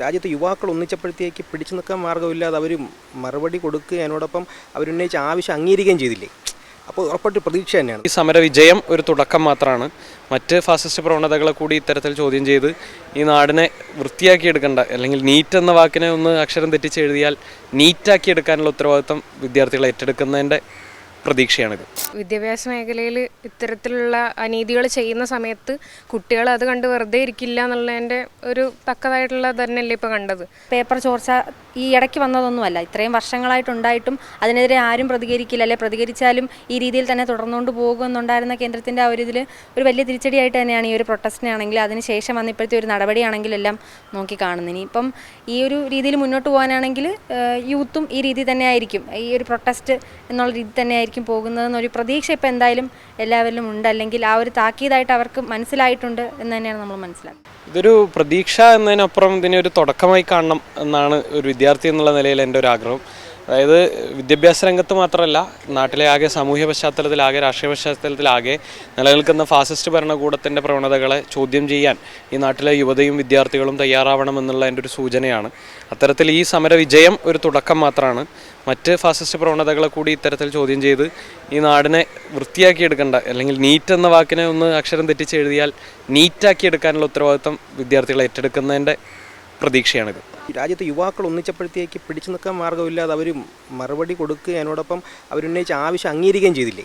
രാജ്യത്തെ യുവാക്കൾ ഒന്നിച്ചപ്പോഴത്തേക്ക് പിടിച്ചു നിൽക്കാൻ മാർഗ്ഗമില്ലാതെ അവർ മറുപടി കൊടുക്കുകയും അതിനോടൊപ്പം അവരുന്നയിച്ച ആവശ്യം അംഗീകരിക്കുകയും ചെയ്തില്ലേ. അപ്പോൾ ഉറപ്പായിട്ട് പ്രതീക്ഷ തന്നെയാണ്. ഈ സമര വിജയം ഒരു തുടക്കം മാത്രമാണ്. മറ്റ് ഫാസിസ്റ്റ് പ്രവണതകളെ കൂടി ഇത്തരത്തിൽ ചോദ്യം ചെയ്ത് ഈ നാടിനെ വൃത്തിയാക്കിയെടുക്കേണ്ട, അല്ലെങ്കിൽ നീറ്റ് എന്ന വാക്കിനെ ഒന്ന് അക്ഷരം തെറ്റിച്ച് എഴുതിയാൽ നീറ്റാക്കിയെടുക്കാനുള്ള ഉത്തരവാദിത്വം വിദ്യാർത്ഥികൾ ഏറ്റെടുക്കുന്നതിൻ്റെ പ്രതീക്ഷയാണിത്. വിദ്യാഭ്യാസ മേഖലയിൽ ഇത്തരത്തിലുള്ള അനീതികൾ ചെയ്യുന്ന സമയത്ത് കുട്ടികൾ അത് കണ്ട് വെറുതെ ഇരിക്കില്ല എന്നുള്ളതിൻ്റെ ഒരു തക്കതായിട്ടുള്ള തന്നെയല്ലേ ഇപ്പോൾ കണ്ടത്. പേപ്പർ ചോർച്ച ഈ ഇടയ്ക്ക് വന്നതൊന്നുമല്ല, ഇത്രയും വർഷങ്ങളായിട്ടുണ്ടായിട്ടും അതിനെതിരെ ആരും പ്രതികരിക്കില്ല, അല്ലെ പ്രതികരിച്ചാലും ഈ രീതിയിൽ തന്നെ തുടർന്നുകൊണ്ട് പോകുമെന്നുണ്ടായിരുന്ന കേന്ദ്രത്തിൻ്റെ ആ ഒരു ഇതിൽ ഒരു വലിയ തിരിച്ചടിയായിട്ട് തന്നെയാണ് ഈ ഒരു പ്രൊട്ടസ്റ്റിനാണെങ്കിൽ അതിന് ശേഷം വന്ന ഇപ്പോഴത്തെ ഒരു നടപടിയാണെങ്കിലും എല്ലാം നോക്കി കാണുന്നത്. ഇനിയിപ്പം ഈ ഒരു രീതിയിൽ മുന്നോട്ട് പോകാനാണെങ്കിൽ യൂത്തും ഈ രീതി തന്നെ ആയിരിക്കും, ഈ ഒരു പ്രൊട്ടസ്റ്റ് എന്നുള്ള രീതി തന്നെ ആയിരിക്കും പോകുന്നതെന്നൊരു പ്രതീക്ഷ ഇപ്പോൾ എന്തായാലും എല്ലാവരിലും ഉണ്ട്, അല്ലെങ്കിൽ ആ ഒരു താക്കീതായിട്ട് അവർക്ക് മനസ്സിലായിട്ടുണ്ട് എന്ന് തന്നെയാണ് നമ്മൾ മനസ്സിലാക്കുന്നത്. ഇതൊരു പ്രതീക്ഷ എന്നതിനപ്പുറം ഇതിനെ ഒരു തുടക്കമായി കാണണം എന്നാണ് ഒരു വിദ്യാർത്ഥി എന്നുള്ള നിലയിൽ എൻ്റെ ഒരു ആഗ്രഹം. അതായത് വിദ്യാഭ്യാസ രംഗത്ത് മാത്രമല്ല, നാട്ടിലെ ആകെ സാമൂഹ്യ പശ്ചാത്തലത്തിലാകെ രാഷ്ട്രീയ പശ്ചാത്തലത്തിലാകെ നിലനിൽക്കുന്ന ഫാസിസ്റ്റ് ഭരണകൂടത്തിൻ്റെ പ്രവണതകളെ ചോദ്യം ചെയ്യാൻ ഈ നാട്ടിലെ യുവതയും വിദ്യാർത്ഥികളും തയ്യാറാവണമെന്നുള്ള എൻ്റെ ഒരു സൂചനയാണ്. അത്തരത്തിൽ ഈ സമര വിജയം ഒരു തുടക്കം മാത്രമാണ്. മറ്റ് ഫാസിസ്റ്റ് പ്രവണതകളെ കൂടി ഇത്തരത്തിൽ ചോദ്യം ചെയ്ത് ഈ നാടിനെ വൃത്തിയാക്കിയെടുക്കേണ്ട, അല്ലെങ്കിൽ നീറ്റ് എന്ന വാക്കിനെ ഒന്ന് അക്ഷരം തെറ്റിച്ച് എഴുതിയാൽ നീറ്റാക്കിയെടുക്കാനുള്ള ഉത്തരവാദിത്വം വിദ്യാർത്ഥികൾ ഏറ്റെടുക്കുന്നതിൻ്റെ പ്രതീക്ഷയാണിത്. രാജ്യത്തെ യുവാക്കൾ ഒന്നിച്ചപ്പോഴത്തേക്ക് പിടിച്ചു നിൽക്കാൻ മാർഗ്ഗമില്ലാതെ അവർ മറുപടി കൊടുക്കുകയും അതിനോടൊപ്പം അവരുന്നയിച്ച ആവശ്യം അംഗീകരിക്കുകയും ചെയ്തില്ലേ.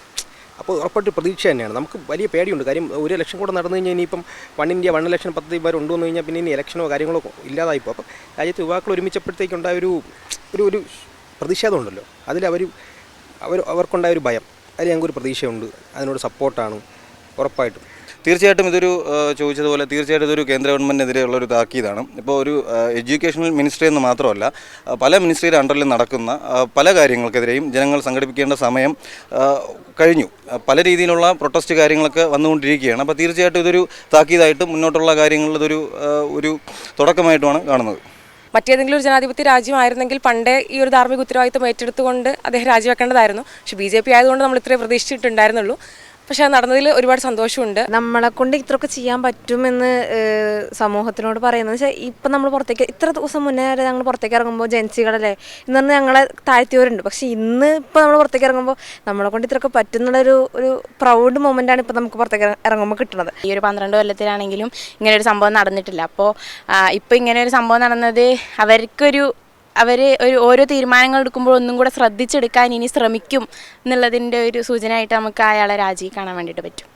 അപ്പോൾ ഉറപ്പായിട്ട് പ്രതീക്ഷ തന്നെയാണ്. നമുക്ക് വലിയ പേടിയുണ്ട്. കാര്യം 1 ഇലക്ഷൻ കൂടെ നടന്നു കഴിഞ്ഞാൽ ഇനിയിപ്പം 1 ഇന്ത്യ 1 ഇലക്ഷൻ പദ്ധതി വരെ ഉണ്ടെന്ന് കഴിഞ്ഞാൽ പിന്നെ ഇനി ഇലക്ഷനോ കാര്യങ്ങളോ ഇല്ലാതായിപ്പോൾ. അപ്പം രാജ്യത്തെ യുവാക്കൾ ഒരുമിച്ചപ്പോഴത്തേക്കുണ്ടായ ഒരു പ്രതിഷേധമുണ്ടല്ലോ, അവർക്കുണ്ടായ ഒരു ഭയം, അതിൽ ഞങ്ങൾക്കൊരു പ്രതീക്ഷയുണ്ട്, അതിനോട് സപ്പോർട്ടാണ് ഉറപ്പായിട്ടും. തീർച്ചയായിട്ടും ഇതൊരു ചോദിച്ചതുപോലെ തീർച്ചയായിട്ടും ഇതൊരു കേന്ദ്ര ഗവൺമെൻറ്റിനെതിരെയുള്ളൊരു താക്കീതാണ്. ഇപ്പോൾ ഒരു എഡ്യൂക്കേഷണൽ മിനിസ്ട്രി എന്ന് മാത്രമല്ല, പല മിനിസ്ട്രിയുടെ അണ്ടറിൽ നടക്കുന്ന പല കാര്യങ്ങൾക്കെതിരെയും ജനങ്ങൾ സംഘടിപ്പിക്കേണ്ട സമയം കഴിഞ്ഞു. പല രീതിയിലുള്ള പ്രൊട്ടസ്റ്റ് കാര്യങ്ങളൊക്കെ വന്നുകൊണ്ടിരിക്കുകയാണ്. അപ്പോൾ തീർച്ചയായിട്ടും ഇതൊരു താക്കീതായിട്ടും മുന്നോട്ടുള്ള കാര്യങ്ങളിൽ ഒരു തുടക്കമായിട്ടുമാണ് കാണുന്നത്. മറ്റേതെങ്കിലും ഒരു ജനാധിപത്യ രാജ്യമായിരുന്നെങ്കിൽ പണ്ടേ ഈ ഒരു ധാർമ്മിക ഉത്തരവാദിത്വം ഏറ്റെടുത്തുകൊണ്ട് അദ്ദേഹം രാജിവെക്കേണ്ടതായിരുന്നു. പക്ഷേ BJP ആയതുകൊണ്ട് നമ്മൾ ഇത്രയും പ്രതീക്ഷിച്ചിട്ടുണ്ടായിരുന്നുള്ളൂ. പക്ഷെ അത് നടന്നതിൽ ഒരുപാട് സന്തോഷമുണ്ട്. നമ്മളെ കൊണ്ട് ഇത്രയൊക്കെ ചെയ്യാൻ പറ്റുമെന്ന് സമൂഹത്തിനോട് പറയുന്നത് വെച്ചാൽ ഇപ്പം നമ്മൾ പുറത്തേക്ക് ഇത്ര ദിവസം മുന്നേ വരെ ഞങ്ങൾ പുറത്തേക്ക് ഇറങ്ങുമ്പോൾ ജൻസികളല്ലേ ഇന്നു ഞങ്ങളെ താഴ്ത്തിയവരുണ്ട്. പക്ഷേ ഇന്ന് ഇപ്പോൾ നമ്മൾ പുറത്തേക്ക് ഇറങ്ങുമ്പോൾ നമ്മളെ കൊണ്ട് ഇത്രയൊക്കെ പറ്റുന്നുള്ളൊരു പ്രൗഡ് മൊമെൻ്റാണ് ഇപ്പോൾ നമുക്ക് പുറത്തേക്ക് ഇറങ്ങുമ്പോൾ കിട്ടുന്നത്. ഈ ഒരു 12 കൊല്ലത്തിലാണെങ്കിലും ഇങ്ങനെ ഒരു സംഭവം നടന്നിട്ടില്ല. അപ്പോൾ ഇപ്പോൾ ഇങ്ങനെ ഒരു സംഭവം നടന്നത് അവർ ഓരോ തീരുമാനങ്ങൾ എടുക്കുമ്പോൾ ഒന്നും കൂടെ ശ്രദ്ധിച്ചെടുക്കാൻ ഇനി ശ്രമിക്കും എന്നുള്ളതിൻ്റെ ഒരു സൂചനയായിട്ട് നമുക്ക് അയാളെ രാജി കാണാൻ വേണ്ടിയിട്ട് പറ്റും.